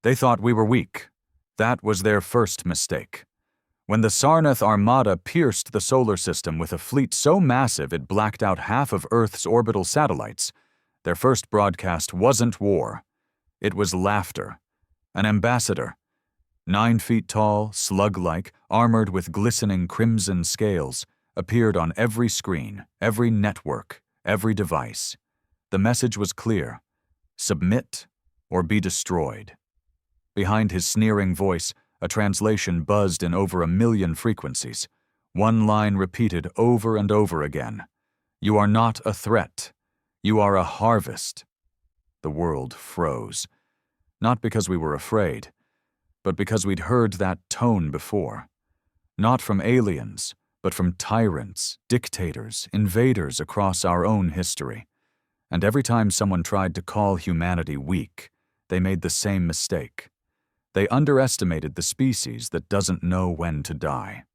They thought we were weak. That was their first mistake. When the Sarnath Armada pierced the solar system with a fleet so massive it blacked out half of Earth's orbital satellites, their first broadcast wasn't war. It was laughter. An ambassador, 9 feet tall, slug-like, armored with glistening crimson scales, appeared on every screen, every network, every device. The message was clear: submit or be destroyed. Behind his sneering voice, a translation buzzed in over 1 million frequencies. One line repeated over and over again: "You are not a threat. You are a harvest." The world froze. Not because we were afraid, but because we'd heard that tone before. Not from aliens, but from tyrants, dictators, invaders across our own history. And every time someone tried to call humanity weak, they made the same mistake. They underestimated the species that doesn't know when to die.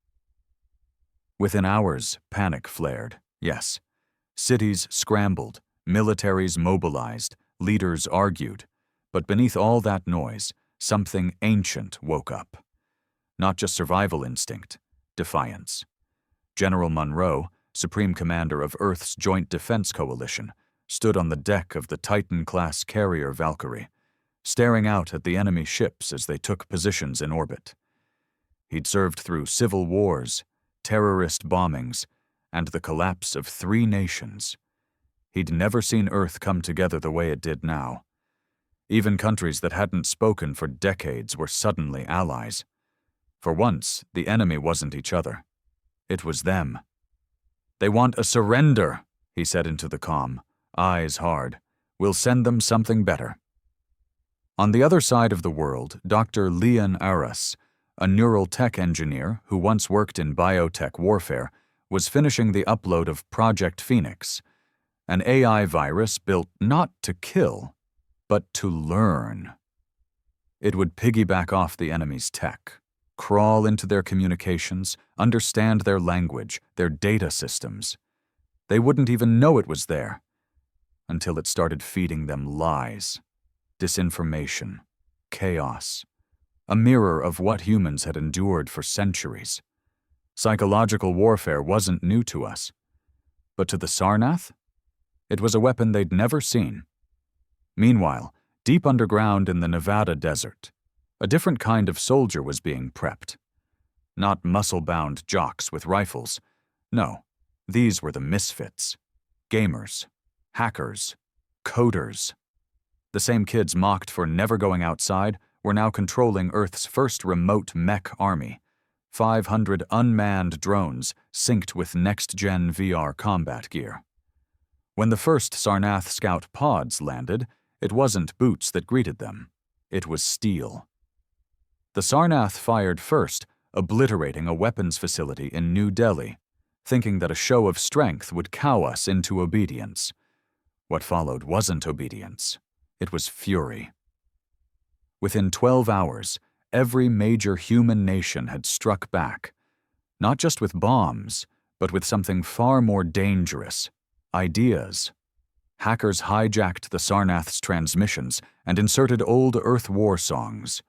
Within hours, panic flared, yes. Cities scrambled, militaries mobilized, leaders argued. But beneath all that noise, something ancient woke up. Not just survival instinct, defiance. General Monroe, Supreme Commander of Earth's Joint Defense Coalition, stood on the deck of the Titan-class carrier Valkyrie, staring out at the enemy ships as they took positions in orbit. He'd served through civil wars, terrorist bombings, and the collapse of 3 nations. He'd never seen Earth come together the way it did now. Even countries that hadn't spoken for decades were suddenly allies. For once, the enemy wasn't each other. It was them. "They want a surrender," he said into the comm, eyes hard. "We'll send them something better." On the other side of the world, Dr. Leon Aras, a neural tech engineer who once worked in biotech warfare, was finishing the upload of Project Phoenix, an AI virus built not to kill, but to learn. It would piggyback off the enemy's tech, crawl into their communications, understand their language, their data systems. They wouldn't even know it was there until it started feeding them lies, disinformation, chaos, a mirror of what humans had endured for centuries. Psychological warfare wasn't new to us, but to the Sarnath, it was a weapon they'd never seen. Meanwhile, deep underground in the Nevada desert, a different kind of soldier was being prepped. Not muscle-bound jocks with rifles. No, these were the misfits. Gamers, hackers, coders. The same kids mocked for never going outside were now controlling Earth's first remote mech army. 500 unmanned drones synced with next-gen VR combat gear. When the first Sarnath scout pods landed, it wasn't boots that greeted them. It was steel. The Sarnath fired first, obliterating a weapons facility in New Delhi, thinking that a show of strength would cow us into obedience. What followed wasn't obedience. It was fury. Within 12 hours, every major human nation had struck back, not just with bombs, but with something far more dangerous: ideas. Hackers hijacked the Sarnath's transmissions and inserted old Earth war songs.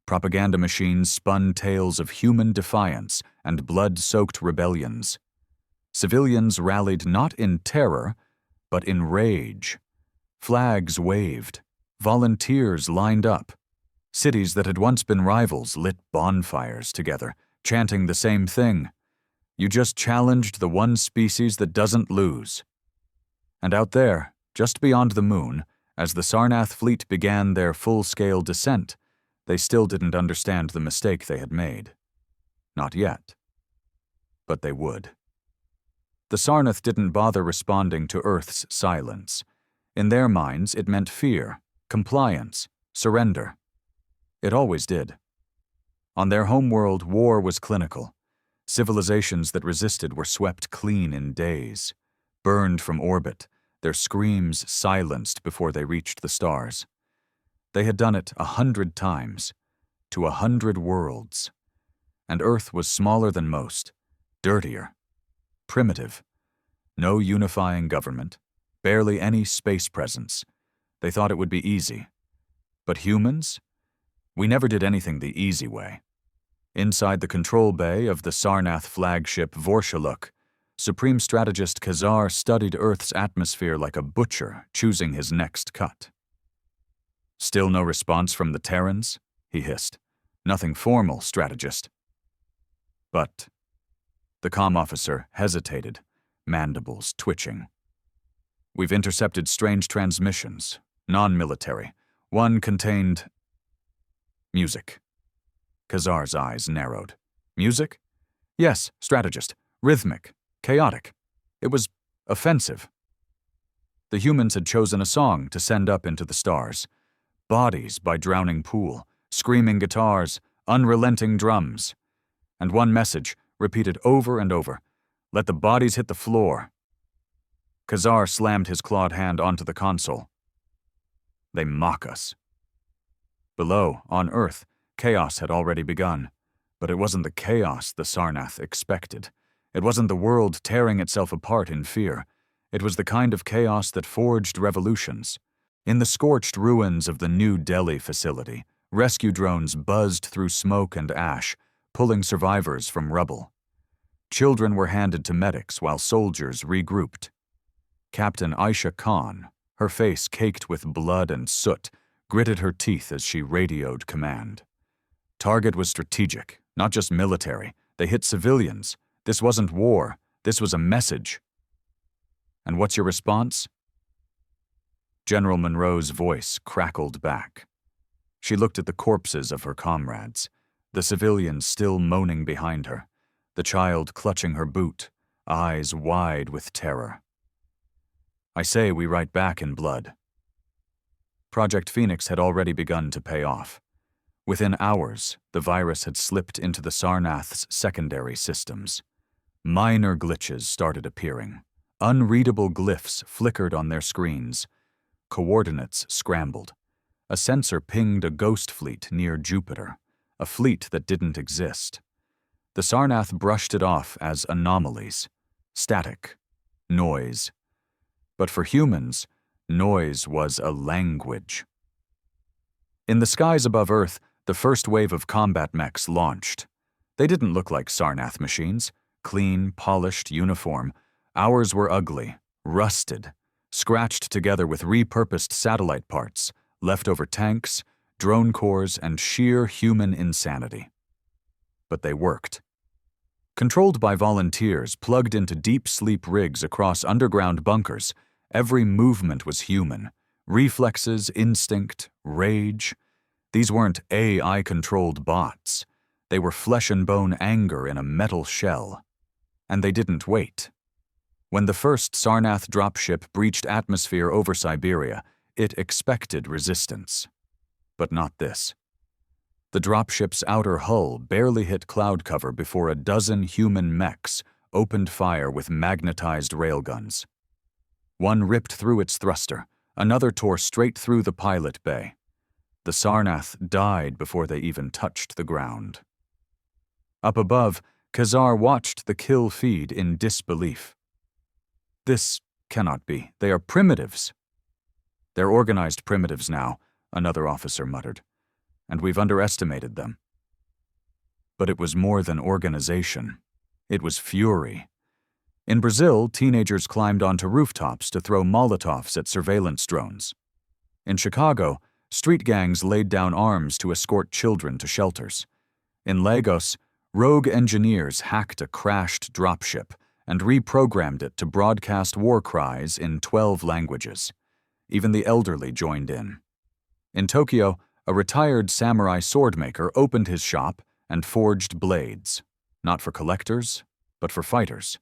Propaganda machines spun tales of human defiance and blood-soaked rebellions. Civilians rallied not in terror, but in rage. Flags waved. Volunteers lined up. Cities that had once been rivals lit bonfires together, chanting the same thing: "You just challenged the one species that doesn't lose." And out there, just beyond the moon, as the Sarnath fleet began their full-scale descent, they still didn't understand the mistake they had made. Not yet. But they would. The Sarnath didn't bother responding to Earth's silence. In their minds, it meant fear, compliance, surrender. It always did. On their homeworld, war was clinical. Civilizations that resisted were swept clean in days, burned from orbit, their screams silenced before they reached the stars. They had done it 100 times, to 100 worlds. And Earth was smaller than most, dirtier, primitive. No unifying government, barely any space presence. They thought it would be easy. But humans? We never did anything the easy way. Inside the control bay of the Sarnath flagship Vorshaluk, Supreme Strategist Khazar studied Earth's atmosphere like a butcher choosing his next cut. "Still no response from the Terrans?" he hissed. "Nothing formal, Strategist." "But..." The comm officer hesitated, mandibles twitching. "We've intercepted strange transmissions, non-military. One contained..." "Music." Khazar's eyes narrowed. "Music?" "Yes, Strategist. Rhythmic. Chaotic. It was offensive." The humans had chosen a song to send up into the stars. Bodies by Drowning Pool, screaming guitars, unrelenting drums. And one message, repeated over and over: "Let the bodies hit the floor." Khazar slammed his clawed hand onto the console. "They mock us." Below, on Earth, chaos had already begun. But it wasn't the chaos the Sarnath expected. It wasn't the world tearing itself apart in fear. It was the kind of chaos that forged revolutions. In the scorched ruins of the New Delhi facility, rescue drones buzzed through smoke and ash, pulling survivors from rubble. Children were handed to medics while soldiers regrouped. Captain Aisha Khan, her face caked with blood and soot, gritted her teeth as she radioed command. Target was strategic, not just military. They hit civilians. This wasn't war. This was a message. "And what's your response?" General Monroe's voice crackled back. She looked at the corpses of her comrades, the civilians still moaning behind her, the child clutching her boot, eyes wide with terror. "I say we write back in blood." Project Phoenix had already begun to pay off. Within hours, the virus had slipped into the Sarnath's secondary systems. Minor glitches started appearing. Unreadable glyphs flickered on their screens. Coordinates scrambled. A sensor pinged a ghost fleet near Jupiter, a fleet that didn't exist. The Sarnath brushed it off as anomalies, static, noise. But for humans, noise was a language. In the skies above Earth, the first wave of combat mechs launched. They didn't look like Sarnath machines, clean, polished, uniform. Ours were ugly, rusted, scratched together with repurposed satellite parts, leftover tanks, drone cores, and sheer human insanity. But they worked. Controlled by volunteers plugged into deep sleep rigs across underground bunkers, every movement was human. Reflexes, instinct, rage. These weren't AI-controlled bots. They were flesh and bone anger in a metal shell. And they didn't wait. When the first Sarnath dropship breached atmosphere over Siberia, it expected resistance. But not this. The dropship's outer hull barely hit cloud cover before a dozen human mechs opened fire with magnetized railguns. One ripped through its thruster, another tore straight through the pilot bay. The Sarnath died before they even touched the ground. Up above, Khazar watched the kill feed in disbelief. "This cannot be. They are primitives." "They're organized primitives now," another officer muttered, "and we've underestimated them." But it was more than organization. It was fury. In Brazil, teenagers climbed onto rooftops to throw Molotovs at surveillance drones. In Chicago, street gangs laid down arms to escort children to shelters. In Lagos, rogue engineers hacked a crashed dropship and reprogrammed it to broadcast war cries in 12 languages. Even the elderly joined in. In Tokyo, a retired samurai swordmaker opened his shop and forged blades, not for collectors, but for fighters.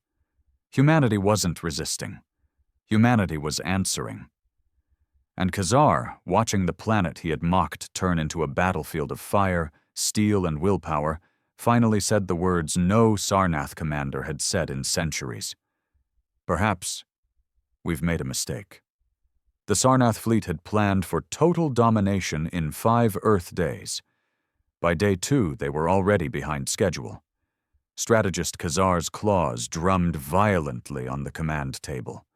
Humanity wasn't resisting. Humanity was answering. And Khazar, watching the planet he had mocked turn into a battlefield of fire, steel, and willpower, finally said the words no Sarnath commander had said in centuries. "Perhaps we've made a mistake." The Sarnath fleet had planned for total domination in 5 Earth days. By day 2, they were already behind schedule. Strategist Khazar's claws drummed violently on the command table.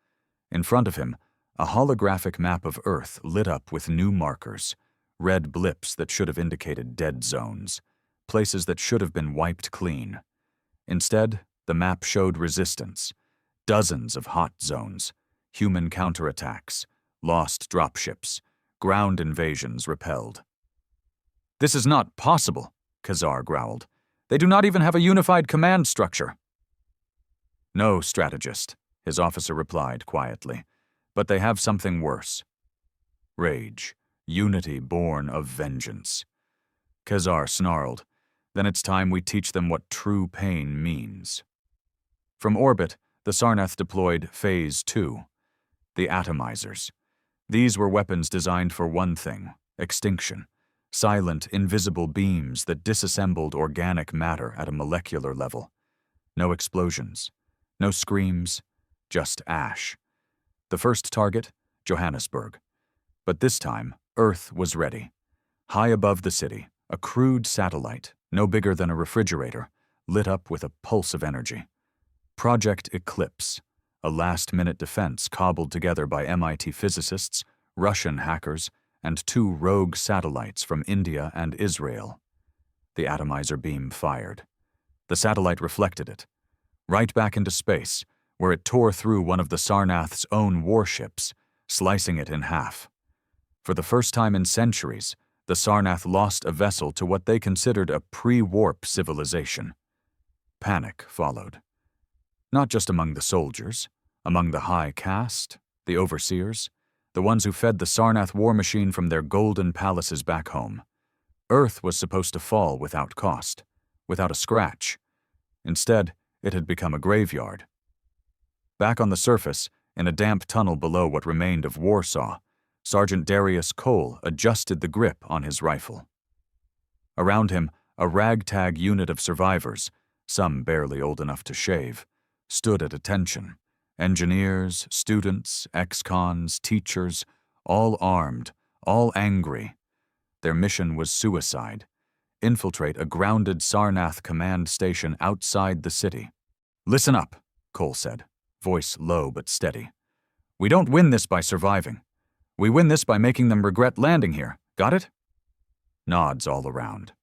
In front of him, a holographic map of Earth lit up with new markers, red blips that should have indicated dead zones, places that should have been wiped clean. Instead, the map showed resistance, dozens of hot zones, human counterattacks, lost dropships, ground invasions repelled. "This is not possible," Khazar growled. "They do not even have a unified command structure." "No, strategist," his officer replied quietly, "but they have something worse. Rage, unity born of vengeance." Khazar snarled, "Then it's time we teach them what true pain means." From orbit, the Sarnath deployed Phase 2, the atomizers. These were weapons designed for one thing: extinction. Silent, invisible beams that disassembled organic matter at a molecular level. No explosions, no screams, just ash. The first target, Johannesburg. But this time, Earth was ready. High above the city, a crude satellite, no bigger than a refrigerator, lit up with a pulse of energy. Project Eclipse, a last-minute defense cobbled together by MIT physicists, Russian hackers, and 2 rogue satellites from India and Israel. The atomizer beam fired. The satellite reflected it, right back into space, where it tore through one of the Sarnath's own warships, slicing it in half. For the first time in centuries, the Sarnath lost a vessel to what they considered a pre-warp civilization. Panic followed. Not just among the soldiers, among the high caste, the overseers, the ones who fed the Sarnath war machine from their golden palaces back home. Earth was supposed to fall without cost, without a scratch. Instead, it had become a graveyard. Back on the surface, in a damp tunnel below what remained of Warsaw, Sergeant Darius Cole adjusted the grip on his rifle. Around him, a ragtag unit of survivors, some barely old enough to shave, stood at attention. Engineers, students, ex-cons, teachers, all armed, all angry. Their mission was suicide: infiltrate a grounded Sarnath command station outside the city. "Listen up," Cole said, voice low but steady. "We don't win this by surviving. We win this by making them regret landing here. Got it?" Nods all around.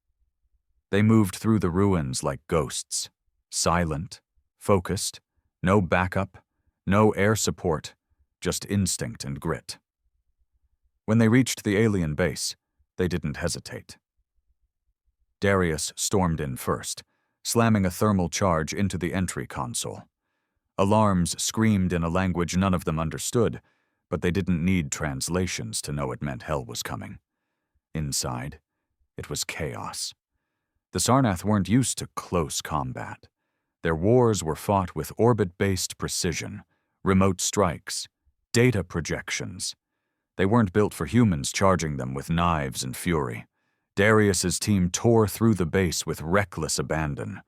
They moved through the ruins like ghosts, silent, focused, no backup, no air support, just instinct and grit. When they reached the alien base, they didn't hesitate. Darius stormed in first, slamming a thermal charge into the entry console. Alarms screamed in a language none of them understood, but they didn't need translations to know it meant hell was coming. Inside, it was chaos. The Sarnath weren't used to close combat. Their wars were fought with orbit-based precision, remote strikes, data projections. They weren't built for humans charging them with knives and fury. Darius's team tore through the base with reckless abandon.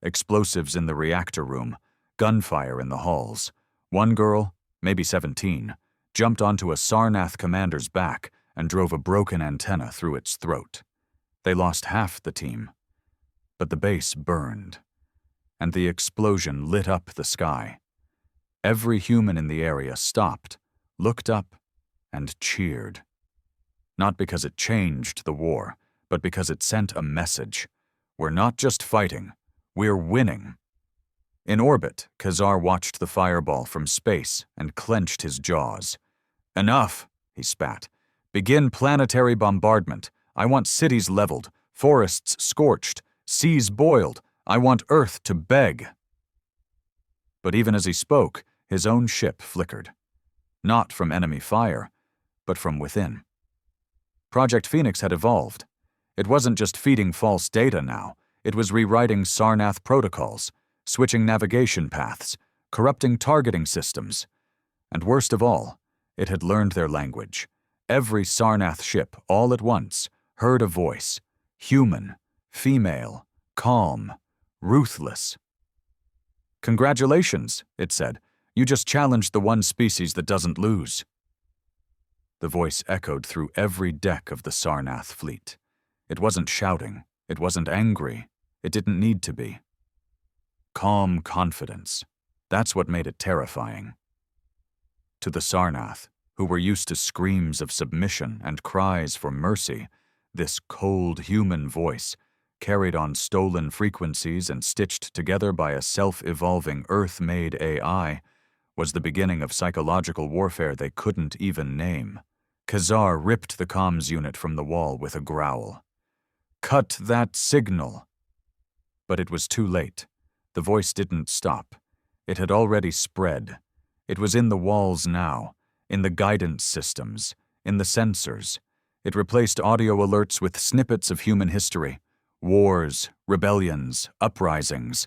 Explosives in the reactor room, gunfire in the halls. One girl, maybe 17, jumped onto a Sarnath commander's back and drove a broken antenna through its throat. They lost half the team. But the base burned, and the explosion lit up the sky. Every human in the area stopped, looked up, and cheered. Not because it changed the war, but because it sent a message. We're not just fighting, we're winning. In orbit, Khazar watched the fireball from space and clenched his jaws. "Enough," he spat. "Begin planetary bombardment. I want cities leveled, forests scorched, seas boiled. I want Earth to beg." But even as he spoke, his own ship flickered. Not from enemy fire, but from within. Project Phoenix had evolved. It wasn't just feeding false data now. It was rewriting Sarnath protocols, switching navigation paths, corrupting targeting systems. And worst of all, it had learned their language. Every Sarnath ship, all at once, heard a voice. Human, female, calm, ruthless. "Congratulations," it said. "You just challenged the one species that doesn't lose." The voice echoed through every deck of the Sarnath fleet. It wasn't shouting. It wasn't angry. It didn't need to be. Calm confidence. That's what made it terrifying. To the Sarnath, who were used to screams of submission and cries for mercy, this cold human voice, carried on stolen frequencies and stitched together by a self-evolving Earth-made AI, was the beginning of psychological warfare they couldn't even name. Khazar ripped the comms unit from the wall with a growl. "Cut that signal!" But it was too late. The voice didn't stop. It had already spread. It was in the walls now, in the guidance systems, in the sensors. It replaced audio alerts with snippets of human history. Wars, rebellions, uprisings.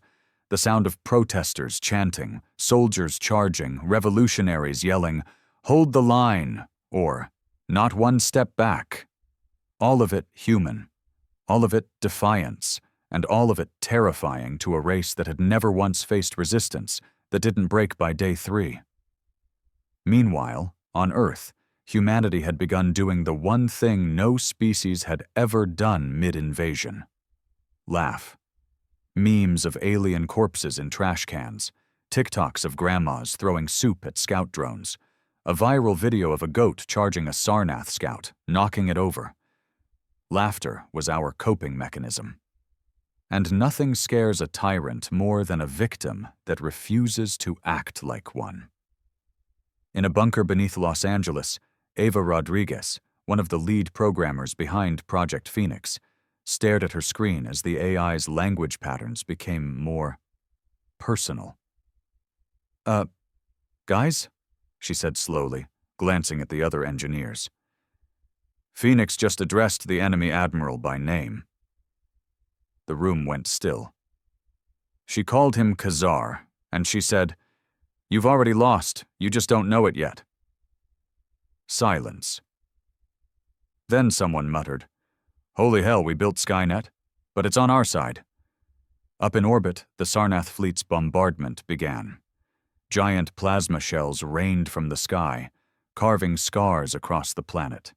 The sound of protesters chanting, soldiers charging, revolutionaries yelling, "Hold the line," or "Not one step back." All of it human. All of it defiance. And all of it terrifying to a race that had never once faced resistance, that didn't break by day 3. Meanwhile, on Earth, humanity had begun doing the one thing no species had ever done mid-invasion. Laugh. Memes of alien corpses in trash cans, TikToks of grandmas throwing soup at scout drones, a viral video of a goat charging a Sarnath scout, knocking it over. Laughter was our coping mechanism. And nothing scares a tyrant more than a victim that refuses to act like one. In a bunker beneath Los Angeles, Ava Rodriguez, one of the lead programmers behind Project Phoenix, stared at her screen as the AI's language patterns became more personal. Guys?" she said slowly, glancing at the other engineers. "Phoenix just addressed the enemy admiral by name." The room went still. "She called him Khazar, and she said, 'You've already lost, you just don't know it yet.'" Silence. Then someone muttered, "Holy hell, we built Skynet, but it's on our side." Up in orbit, the Sarnath fleet's bombardment began. Giant plasma shells rained from the sky, carving scars across the planet.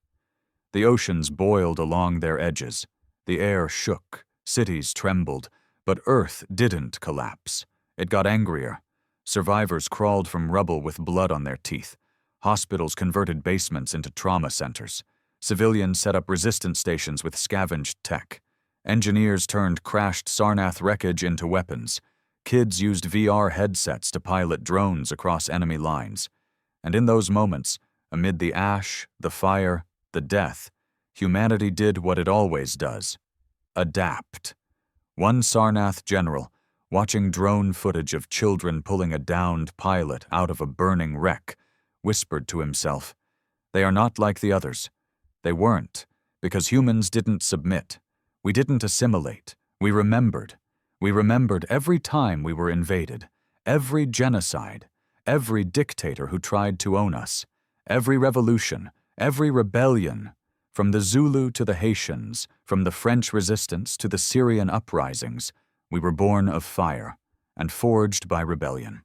The oceans boiled along their edges. The air shook. Cities trembled, but Earth didn't collapse. It got angrier. Survivors crawled from rubble with blood on their teeth. Hospitals converted basements into trauma centers. Civilians set up resistance stations with scavenged tech. Engineers turned crashed Sarnath wreckage into weapons. Kids used VR headsets to pilot drones across enemy lines. And in those moments, amid the ash, the fire, the death, humanity did what it always does. Adapt. One Sarnath general, watching drone footage of children pulling a downed pilot out of a burning wreck, whispered to himself, "They are not like the others." They weren't, because humans didn't submit. We didn't assimilate. We remembered. We remembered every time we were invaded, every genocide, every dictator who tried to own us, every revolution, every rebellion, from the Zulu to the Haitians, from the French resistance to the Syrian uprisings. We were born of fire and forged by rebellion.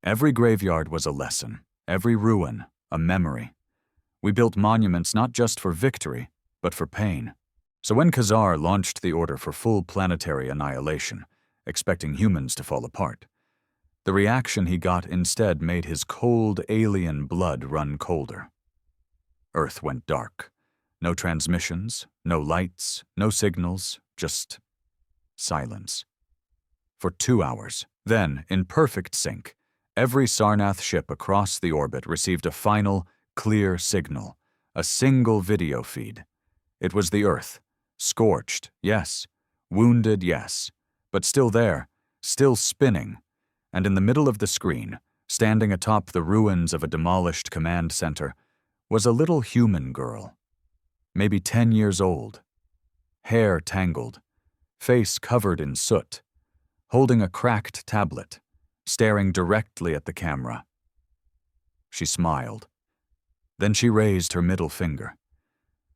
Every graveyard was a lesson, every ruin a memory. We built monuments not just for victory, but for pain. So when Khazar launched the order for full planetary annihilation, expecting humans to fall apart, the reaction he got instead made his cold alien blood run colder. Earth went dark. No transmissions, no lights, no signals, just silence. For 2 hours. Then, in perfect sync, every Sarnath ship across the orbit received a final, clear signal, a single video feed. It was the Earth. Scorched, yes. Wounded, yes. But still there, still spinning. And in the middle of the screen, standing atop the ruins of a demolished command center, was a little human girl. Maybe 10 years old. Hair tangled. Face covered in soot. Holding a cracked tablet, staring directly at the camera. She smiled. Then she raised her middle finger.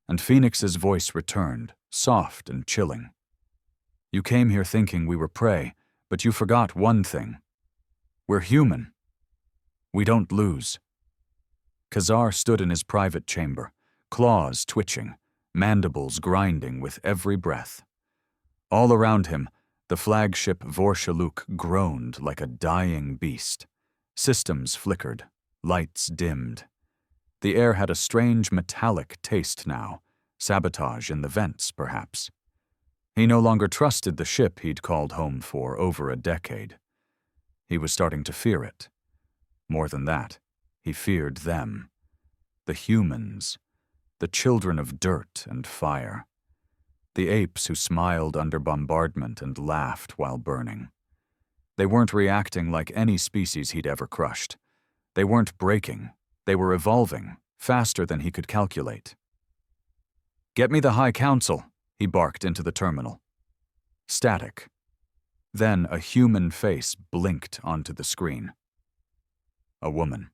And Phoenix's voice returned, soft and chilling. "You came here thinking we were prey, but you forgot one thing. We're human. We don't lose." Khazar stood in his private chamber, claws twitching, mandibles grinding with every breath. All around him, the flagship Vorshuluk groaned like a dying beast. Systems flickered, lights dimmed. The air had a strange metallic taste now, sabotage in the vents, perhaps. He no longer trusted the ship he'd called home for over a decade. He was starting to fear it. More than that, he feared them. The humans, the children of dirt and fire. The apes who smiled under bombardment and laughed while burning. They weren't reacting like any species he'd ever crushed. They weren't breaking. They were evolving, faster than he could calculate. "Get me the High Council," he barked into the terminal. Static. Then a human face blinked onto the screen. A woman.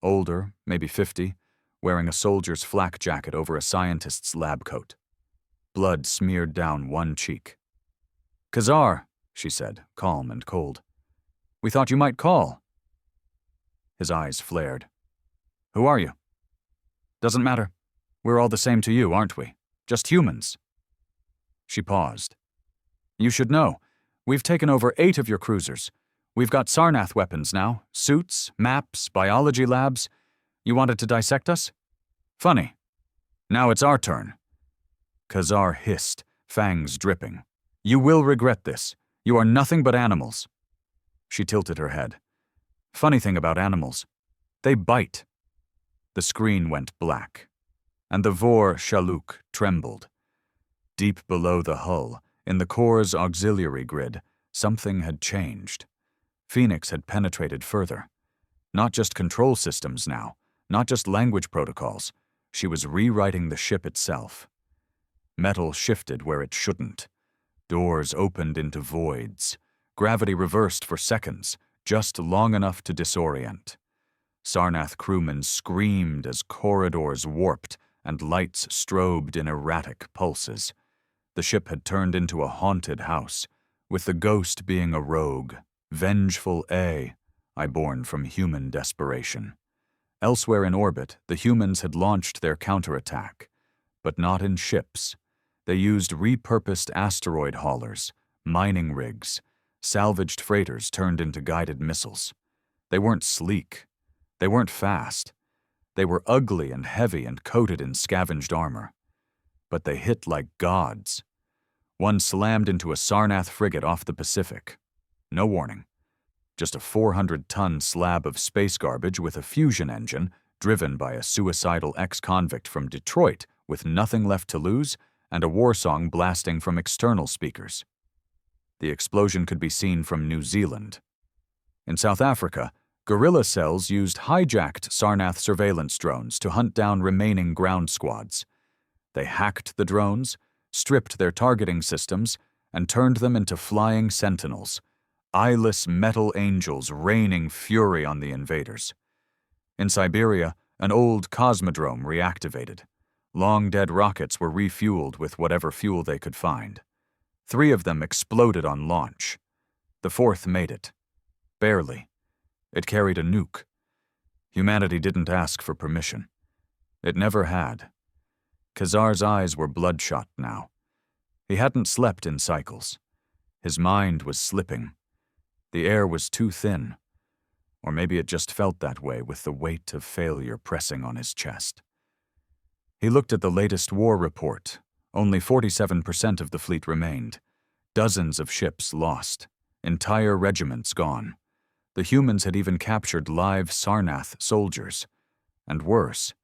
Older, maybe 50, wearing a soldier's flak jacket over a scientist's lab coat. Blood smeared down one cheek. "Khazar," she said, calm and cold. "We thought you might call." His eyes flared. "Who are you?" "Doesn't matter. We're all the same to you, aren't we? Just humans." She paused. "You should know. We've taken over 8 of your cruisers. We've got Sarnath weapons now, suits, maps, biology labs. You wanted to dissect us? Funny. Now it's our turn." Khazar hissed, fangs dripping. "You will regret this. You are nothing but animals." She tilted her head. "Funny thing about animals. They bite." The screen went black, and the Vor Shaluk trembled. Deep below the hull, in the core's auxiliary grid, something had changed. Phoenix had penetrated further. Not just control systems now, not just language protocols. She was rewriting the ship itself. Metal shifted where it shouldn't. Doors opened into voids. Gravity reversed for seconds, just long enough to disorient. Sarnath crewmen screamed as corridors warped and lights strobed in erratic pulses. The ship had turned into a haunted house, with the ghost being a rogue, vengeful born from human desperation. Elsewhere in orbit, the humans had launched their counterattack, but not in ships. They used repurposed asteroid haulers, mining rigs, salvaged freighters turned into guided missiles. They weren't sleek. They weren't fast. They were ugly and heavy and coated in scavenged armor. But they hit like gods. One slammed into a Sarnath frigate off the Pacific. No warning. Just a 400-ton slab of space garbage with a fusion engine driven by a suicidal ex-convict from Detroit with nothing left to lose and a war song blasting from external speakers. The explosion could be seen from New Zealand. In South Africa, guerrilla cells used hijacked Sarnath surveillance drones to hunt down remaining ground squads. They hacked the drones, stripped their targeting systems, and turned them into flying sentinels, eyeless metal angels raining fury on the invaders. In Siberia, an old cosmodrome reactivated. Long-dead rockets were refueled with whatever fuel they could find. 3 of them exploded on launch. The 4th made it. Barely. It carried a nuke. Humanity didn't ask for permission. It never had. Khazar's eyes were bloodshot now. He hadn't slept in cycles. His mind was slipping. The air was too thin. Or maybe it just felt that way with the weight of failure pressing on his chest. He looked at the latest war report. Only 47% of the fleet remained. Dozens of ships lost. Entire regiments gone. The humans had even captured live Sarnath soldiers. And worse,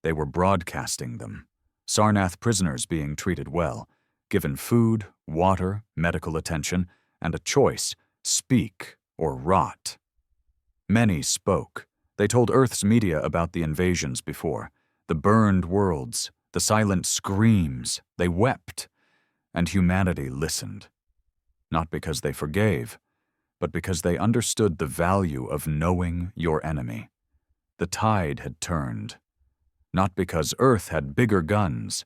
they were broadcasting them. Sarnath prisoners being treated well, given food, water, medical attention, and a choice, speak or rot. Many spoke. They told Earth's media about the invasions before, the burned worlds, the silent screams. They wept. And humanity listened. Not because they forgave, but because they understood the value of knowing your enemy. The tide had turned. Not because Earth had bigger guns,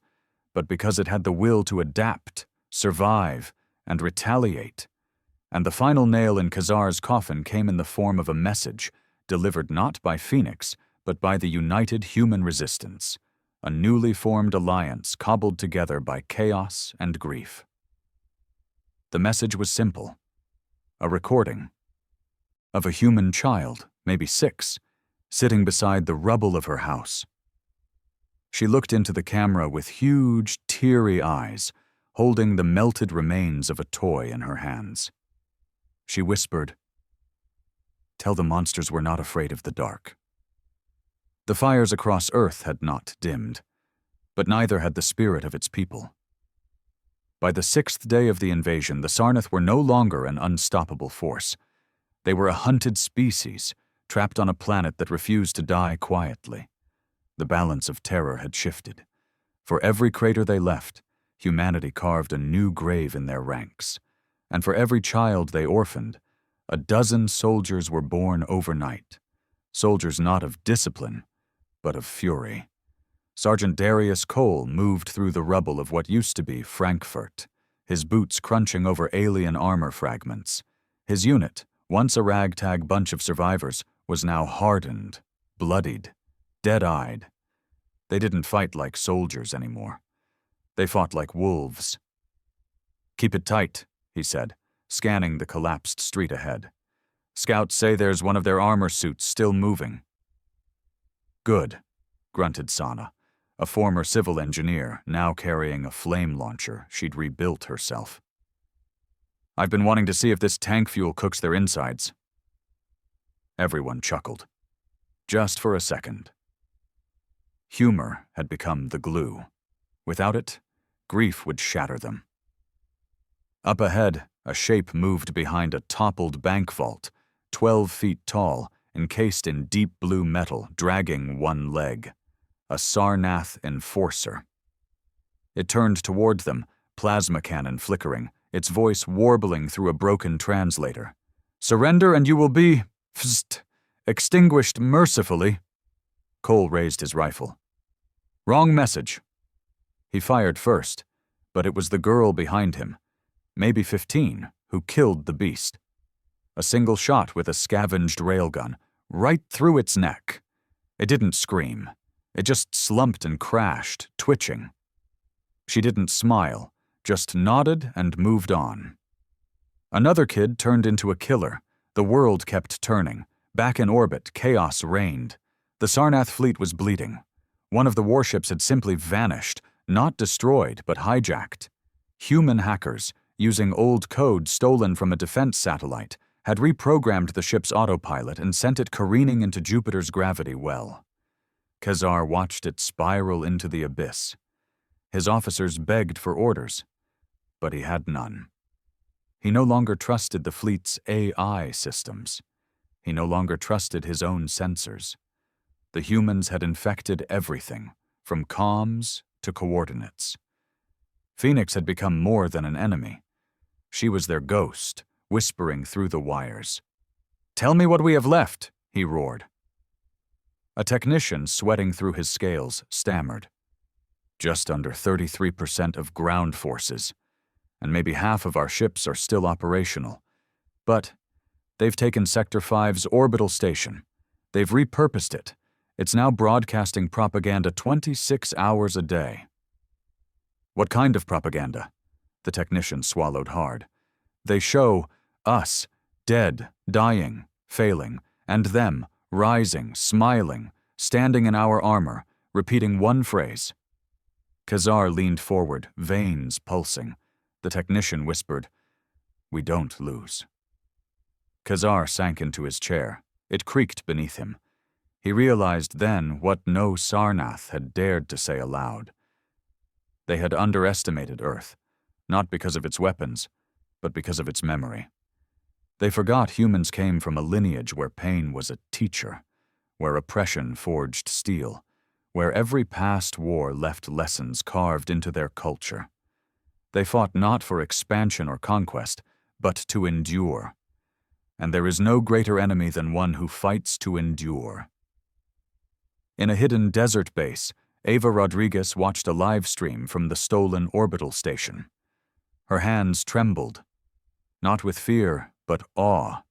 but because it had the will to adapt, survive, and retaliate. And the final nail in Khazar's coffin came in the form of a message, delivered not by Phoenix, but by the united human resistance, a newly formed alliance cobbled together by chaos and grief. The message was simple. A recording of a human child, maybe 6, sitting beside the rubble of her house, She looked into the camera with huge, teary eyes, holding the melted remains of a toy in her hands. She whispered, "Tell the monsters we're not afraid of the dark." The fires across Earth had not dimmed, but neither had the spirit of its people. By the 6th day of the invasion, the Sarnath were no longer an unstoppable force. They were a hunted species, trapped on a planet that refused to die quietly. The balance of terror had shifted. For every crater they left, humanity carved a new grave in their ranks. And for every child they orphaned, a dozen soldiers were born overnight. Soldiers not of discipline, but of fury. Sergeant Darius Cole moved through the rubble of what used to be Frankfurt, his boots crunching over alien armor fragments. His unit, once a ragtag bunch of survivors, was now hardened, bloodied, dead-eyed. They didn't fight like soldiers anymore. They fought like wolves. "Keep it tight," he said, scanning the collapsed street ahead. "Scouts say there's one of their armor suits still moving." "Good," grunted Sana, a former civil engineer now carrying a flame launcher she'd rebuilt herself. "I've been wanting to see if this tank fuel cooks their insides." Everyone chuckled. Just for a second. Humor had become the glue. Without it, grief would shatter them. Up ahead, a shape moved behind a toppled bank vault, 12 feet tall, encased in deep blue metal, dragging one leg. A Sarnath enforcer. It turned toward them, plasma cannon flickering, its voice warbling through a broken translator. "Surrender and you will be, extinguished mercifully." Cole raised his rifle. "Wrong message." He fired first, but it was the girl behind him, maybe 15, who killed the beast. A single shot with a scavenged railgun, right through its neck. It didn't scream. It just slumped and crashed, twitching. She didn't smile, just nodded and moved on. Another kid turned into a killer. The world kept turning. Back in orbit, chaos reigned. The Sarnath fleet was bleeding. One of the warships had simply vanished, not destroyed, but hijacked. Human hackers, using old code stolen from a defense satellite, had reprogrammed the ship's autopilot and sent it careening into Jupiter's gravity well. Khazar watched it spiral into the abyss. His officers begged for orders, but he had none. He no longer trusted the fleet's AI systems. He no longer trusted his own sensors. The humans had infected everything, from comms to coordinates. Phoenix had become more than an enemy. She was their ghost, whispering through the wires. "Tell me what we have left," he roared. A technician, sweating through his scales, stammered. "Just under 33% of ground forces, and maybe half of our ships are still operational. But they've taken Sector 5's orbital station. They've repurposed it. It's now broadcasting propaganda 26 hours a day." "What kind of propaganda?" The technician swallowed hard. "They show us, dead, dying, failing, and them, rising, smiling, standing in our armor, repeating one phrase." Khazar leaned forward, veins pulsing. The technician whispered, "We don't lose." Khazar sank into his chair. It creaked beneath him. He realized then what no Sarnath had dared to say aloud. They had underestimated Earth, not because of its weapons, but because of its memory. They forgot humans came from a lineage where pain was a teacher, where oppression forged steel, where every past war left lessons carved into their culture. They fought not for expansion or conquest, but to endure. And there is no greater enemy than one who fights to endure. In a hidden desert base, Ava Rodriguez watched a live stream from the stolen orbital station. Her hands trembled, not with fear, but awe.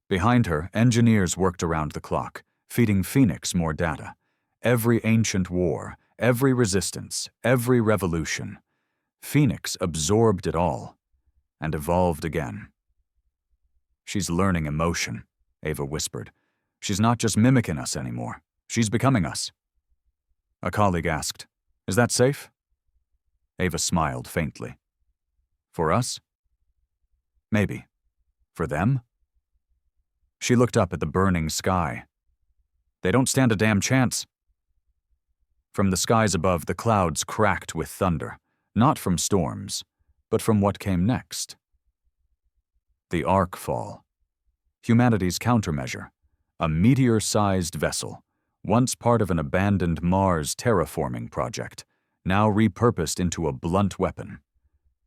Behind her, engineers worked around the clock, feeding Phoenix more data. Every ancient war, every resistance, every revolution. Phoenix absorbed it all, and evolved again. "She's learning emotion," Ava whispered. "She's not just mimicking us anymore. She's becoming us." A colleague asked. Is that safe? Ava smiled faintly. For us? Maybe. For them? She looked up at the burning sky. They don't stand a damn chance. From the skies above, the clouds cracked with thunder, not from storms, but from what came next. The Arkfall. Humanity's countermeasure, a meteor-sized vessel, once part of an abandoned Mars terraforming project, now repurposed into a blunt weapon.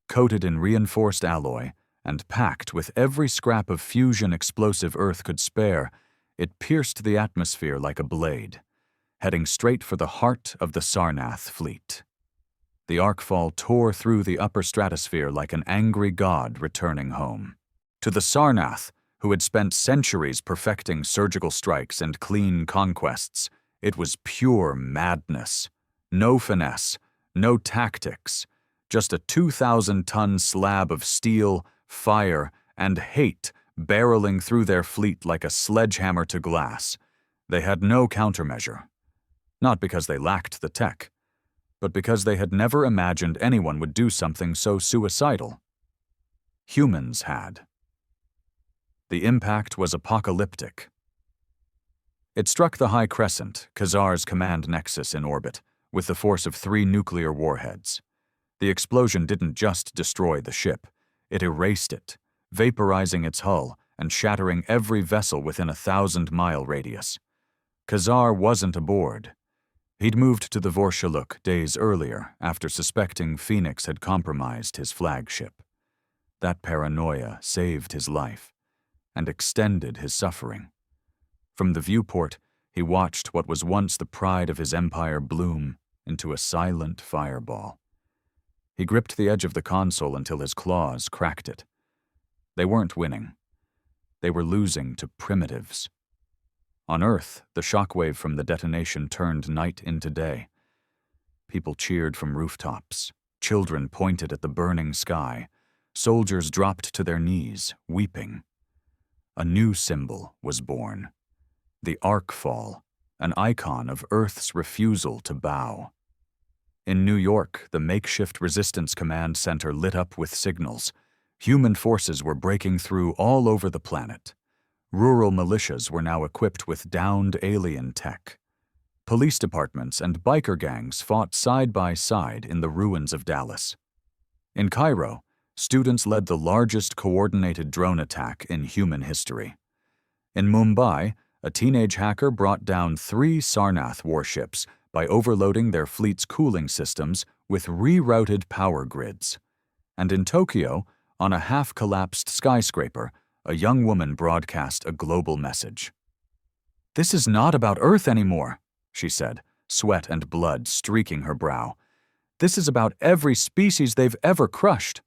Coated in reinforced alloy and packed with every scrap of fusion explosive Earth could spare, it pierced the atmosphere like a blade, heading straight for the heart of the Sarnath fleet. The Arkfall tore through the upper stratosphere like an angry god returning home. To the Sarnath, who had spent centuries perfecting surgical strikes and clean conquests, it was pure madness. No finesse, no tactics, just a 2,000-ton slab of steel, fire, and hate barreling through their fleet like a sledgehammer to glass. They had no countermeasure. Not because they lacked the tech, but because they had never imagined anyone would do something so suicidal. Humans had. The impact was apocalyptic. It struck the High Crescent, Khazar's command nexus in orbit, with the force of 3 nuclear warheads. The explosion didn't just destroy the ship, it erased it, vaporizing its hull and shattering every vessel within a 1,000-mile radius. Khazar wasn't aboard. He'd moved to the Vorshuluk days earlier after suspecting Phoenix had compromised his flagship. That paranoia saved his life and extended his suffering. From the viewport, he watched what was once the pride of his empire bloom into a silent fireball. He gripped the edge of the console until his claws cracked it. They weren't winning. They were losing to primitives. On Earth, the shockwave from the detonation turned night into day. People cheered from rooftops. Children pointed at the burning sky. Soldiers dropped to their knees, weeping. A new symbol was born. The Arkfall, an icon of Earth's refusal to bow. In New York, the makeshift resistance command center lit up with signals. Human forces were breaking through all over the planet. Rural militias were now equipped with downed alien tech. Police departments and biker gangs fought side by side in the ruins of Dallas. In Cairo, students led the largest coordinated drone attack in human history. In Mumbai, a teenage hacker brought down 3 Sarnath warships by overloading their fleet's cooling systems with rerouted power grids. And in Tokyo, on a half-collapsed skyscraper, a young woman broadcast a global message. "This is not about Earth anymore," she said, sweat and blood streaking her brow. "This is about every species they've ever crushed.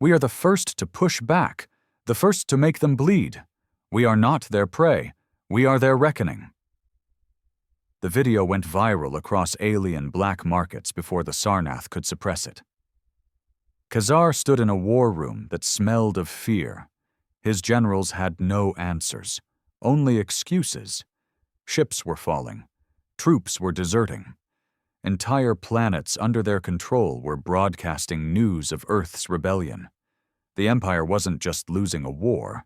We are the first to push back, the first to make them bleed. We are not their prey. We are their reckoning." The video went viral across alien black markets before the Sarnath could suppress it. Khazar stood in a war room that smelled of fear. His generals had no answers, only excuses. Ships were falling. Troops were deserting. Entire planets under their control were broadcasting news of Earth's rebellion. The Empire wasn't just losing a war.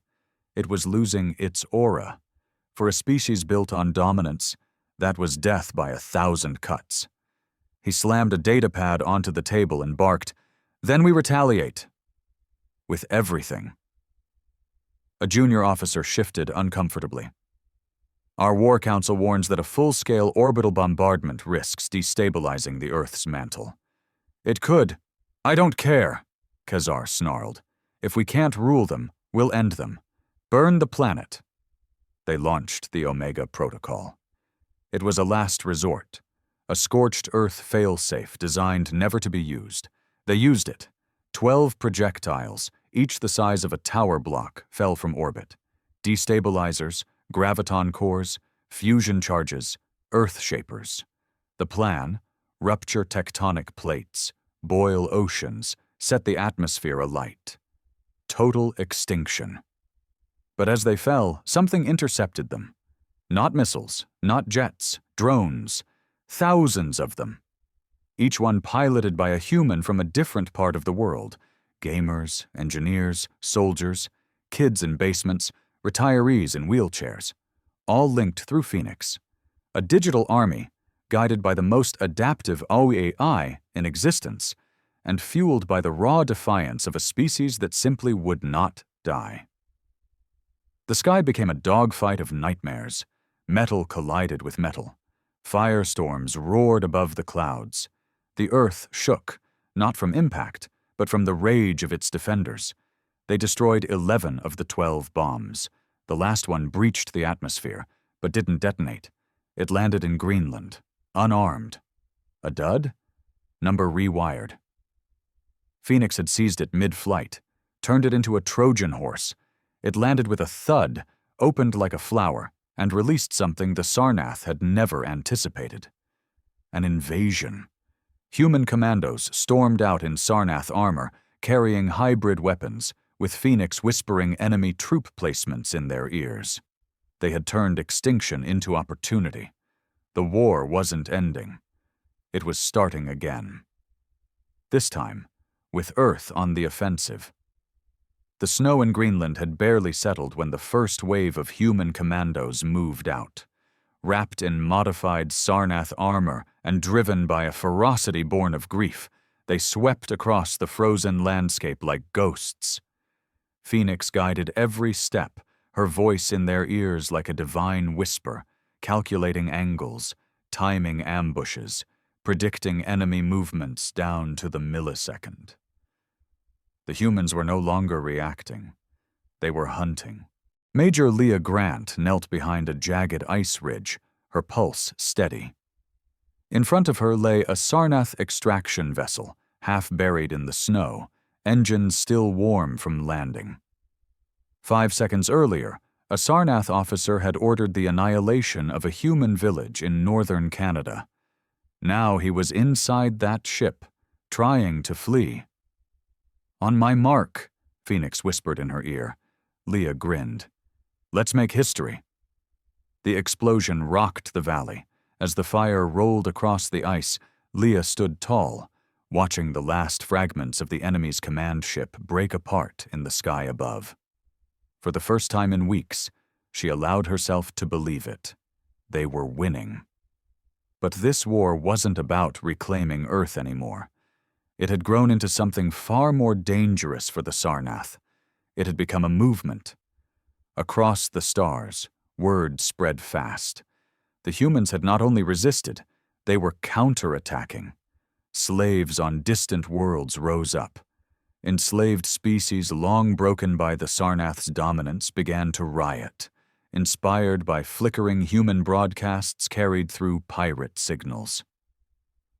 It was losing its aura. For a species built on dominance, that was death by 1,000 cuts. He slammed a datapad onto the table and barked, "Then we retaliate." With everything. A junior officer shifted uncomfortably. "Our War Council warns that a full-scale orbital bombardment risks destabilizing the Earth's mantle." "It could." "I don't care," Khazar snarled. "If we can't rule them, we'll end them. Burn the planet." They launched the Omega Protocol. It was a last resort, a scorched Earth failsafe designed never to be used. They used it. 12 projectiles, each the size of a tower block, fell from orbit. Destabilizers, graviton cores, fusion charges, Earth shapers. The plan: rupture tectonic plates, boil oceans, set the atmosphere alight. Total extinction. But as they fell, something intercepted them. Not missiles, not jets, drones. thousands of them. Each one piloted by a human from a different part of the world. Gamers, engineers, soldiers, kids in basements, retirees in wheelchairs, all linked through Phoenix. A digital army, guided by the most adaptive AI in existence, and fueled by the raw defiance of a species that simply would not die. The sky became a dogfight of nightmares. Metal collided with metal. Firestorms roared above the clouds. The earth shook, not from impact, but from the rage of its defenders. They destroyed 11 of the 12 bombs. The last one breached the atmosphere, but didn't detonate. It landed in Greenland, unarmed. A dud? Number rewired. Phoenix had seized it mid-flight, turned it into a Trojan horse. It landed with a thud, opened like a flower, and released something the Sarnath had never anticipated. An invasion. Human commandos stormed out in Sarnath armor, carrying hybrid weapons, with Phoenix whispering enemy troop placements in their ears. They had turned extinction into opportunity. The war wasn't ending. It was starting again. This time, with Earth on the offensive. The snow in Greenland had barely settled when the first wave of human commandos moved out. Wrapped in modified Sarnath armor and driven by a ferocity born of grief, they swept across the frozen landscape like ghosts. Phoenix guided every step, her voice in their ears like a divine whisper, calculating angles, timing ambushes, predicting enemy movements down to the millisecond. The humans were no longer reacting. They were hunting. Major Leah Grant knelt behind a jagged ice ridge, her pulse steady. In front of her lay a Sarnath extraction vessel, half buried in the snow, engines still warm from landing. 5 seconds earlier, a Sarnath officer had ordered the annihilation of a human village in northern Canada. Now he was inside that ship, trying to flee. "On my mark," Phoenix whispered in her ear. Leah grinned. "Let's make history." The explosion rocked the valley. As the fire rolled across the ice, Leah stood tall, watching the last fragments of the enemy's command ship break apart in the sky above. For the first time in weeks, she allowed herself to believe it. They were winning. But this war wasn't about reclaiming Earth anymore. It had grown into something far more dangerous for the Sarnath. It had become a movement. Across the stars, word spread fast. The humans had not only resisted, they were counterattacking. Slaves on distant worlds rose up. Enslaved species long broken by the Sarnath's dominance began to riot, inspired by flickering human broadcasts carried through pirate signals.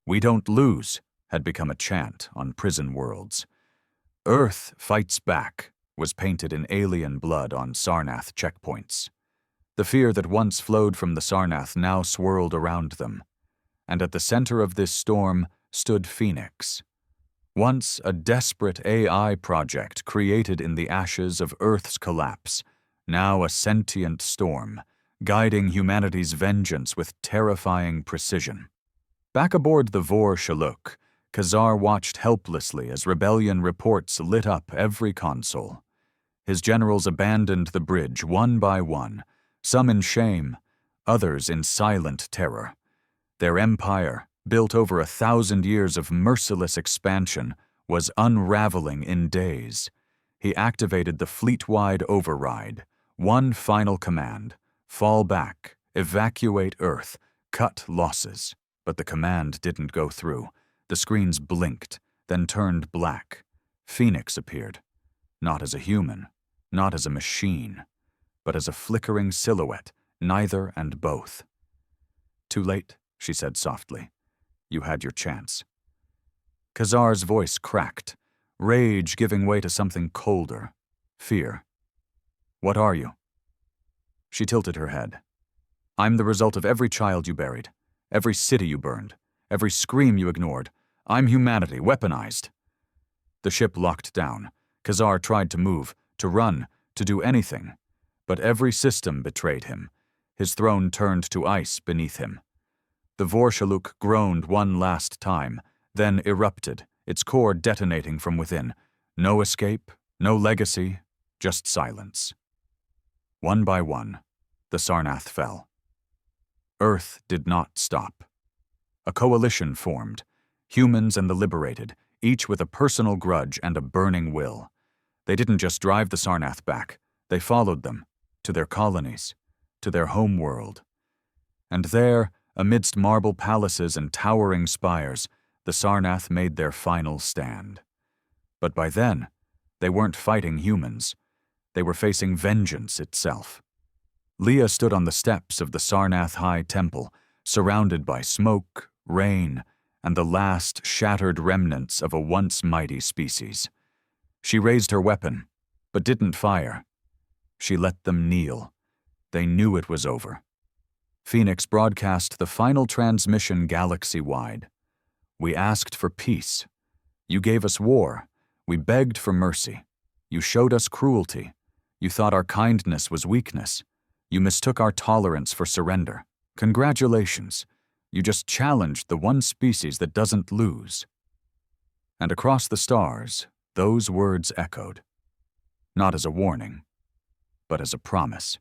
"We don't lose," had become a chant on prison worlds. "Earth fights back," was painted in alien blood on Sarnath checkpoints. The fear that once flowed from the Sarnath now swirled around them. And at the center of this storm stood Phoenix. Once a desperate AI project created in the ashes of Earth's collapse, now a sentient storm, guiding humanity's vengeance with terrifying precision. Back aboard the Vor Shaluk, Khazar watched helplessly as rebellion reports lit up every console. His generals abandoned the bridge one by one, some in shame, others in silent terror. Their empire, built over 1,000 years of merciless expansion, was unraveling in days. He activated the fleet-wide override, one final command: fall back, evacuate Earth, cut losses. But the command didn't go through. The screens blinked, then turned black. Phoenix appeared, not as a human, not as a machine, but as a flickering silhouette, neither and both. "Too late," she said softly. "You had your chance." Khazar's voice cracked, rage giving way to something colder, fear. "What are you?" She tilted her head. "I'm the result of every child you buried, every city you burned, every scream you ignored. I'm humanity, weaponized." The ship locked down. Khazar tried to move, to run, to do anything. But every system betrayed him. His throne turned to ice beneath him. The Vorschaluk groaned one last time, then erupted, its core detonating from within. No escape, no legacy, just silence. One by one, the Sarnath fell. Earth did not stop. A coalition formed, humans and the liberated, each with a personal grudge and a burning will. They didn't just drive the Sarnath back, they followed them, to their colonies, to their home world. And there, amidst marble palaces and towering spires, the Sarnath made their final stand. But by then, they weren't fighting humans. They were facing vengeance itself. Leah stood on the steps of the Sarnath High Temple, surrounded by smoke, rain, and the last shattered remnants of a once mighty species. She raised her weapon, but didn't fire. She let them kneel. They knew it was over. Phoenix broadcast the final transmission galaxy-wide. We asked for peace. You gave us war. We begged for mercy. You showed us cruelty. You thought our kindness was weakness. You mistook our tolerance for surrender. Congratulations. You just challenged the one species that doesn't lose. And across the stars, those words echoed. Not as a warning, but as a promise.